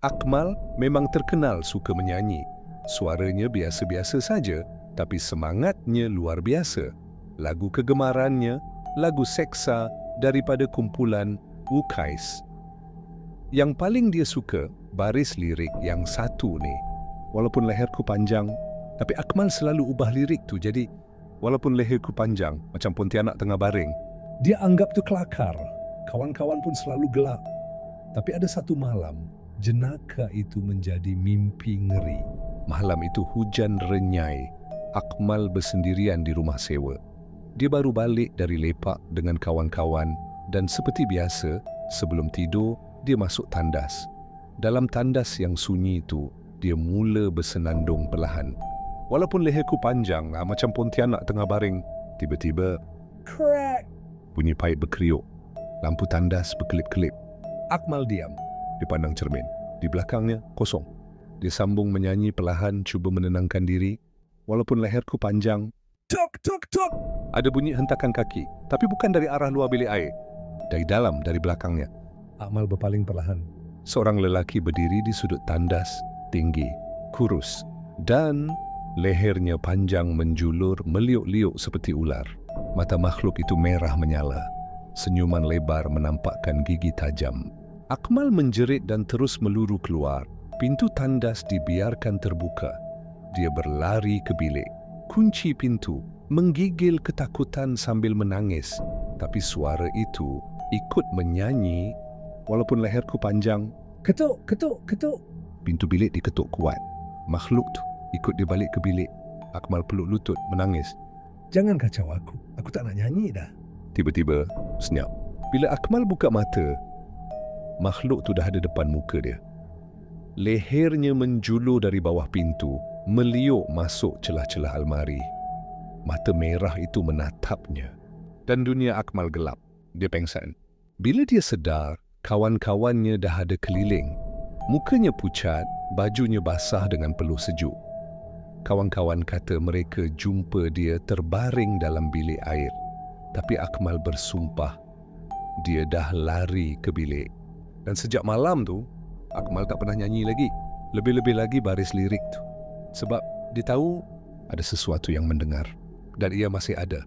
Akmal memang terkenal suka menyanyi. Suaranya biasa-biasa saja, tapi semangatnya luar biasa. Lagu kegemarannya, lagu seksa daripada kumpulan Wukais. Yang paling dia suka, baris lirik yang satu ni. Walaupun leherku panjang, tapi Akmal selalu ubah lirik tu. Jadi, walaupun leherku panjang, macam Pontianak tengah baring, dia anggap tu kelakar. Kawan-kawan pun selalu gelak. Tapi ada satu malam, jenaka itu menjadi mimpi ngeri. Malam itu hujan renyai. Akmal bersendirian di rumah sewa. Dia baru balik dari lepak dengan kawan-kawan dan seperti biasa, sebelum tidur, dia masuk tandas. Dalam tandas yang sunyi itu, dia mula bersenandung perlahan. Walaupun leherku panjang, macam Pontianak tengah baring, tiba-tiba, crack! Bunyi paip berkeriuk. Lampu tandas berkelip-kelip. Akmal diam. Dia pandang cermin. Di belakangnya, kosong. Dia sambung menyanyi perlahan, cuba menenangkan diri. Walaupun leherku panjang, tok, tok, tok! Ada bunyi hentakan kaki, tapi bukan dari arah luar bilik air. Dari dalam, dari belakangnya. Akmal berpaling perlahan. Seorang lelaki berdiri di sudut tandas, tinggi, kurus, dan lehernya panjang menjulur, meliuk-liuk seperti ular. Mata makhluk itu merah menyala. Senyuman lebar menampakkan gigi tajam. Akmal menjerit dan terus meluru keluar. Pintu tandas dibiarkan terbuka. Dia berlari ke bilik. Kunci pintu, menggigil ketakutan sambil menangis. Tapi suara itu ikut menyanyi. Walaupun leherku panjang, ketuk, ketuk, ketuk. Pintu bilik diketuk kuat. Makhluk tu ikut dia balik ke bilik. Akmal peluk lutut, menangis. Jangan kacau aku tak nak nyanyi dah. Tiba-tiba, senyap. Bila Akmal buka mata, makhluk tu dah ada depan muka dia. Lehernya menjulur dari bawah pintu, meliuk masuk celah-celah almari. Mata merah itu menatapnya. Dan dunia Akmal gelap. Dia pengsan. Bila dia sedar, kawan-kawannya dah ada keliling. Mukanya pucat, bajunya basah dengan peluh sejuk. Kawan-kawan kata mereka jumpa dia terbaring dalam bilik air. Tapi Akmal bersumpah, dia dah lari ke bilik. Dan sejak malam tu, Akmal tak pernah nyanyi lagi. Lebih-lebih lagi baris lirik tu. Sebab dia tahu ada sesuatu yang mendengar. Dan ia masih ada.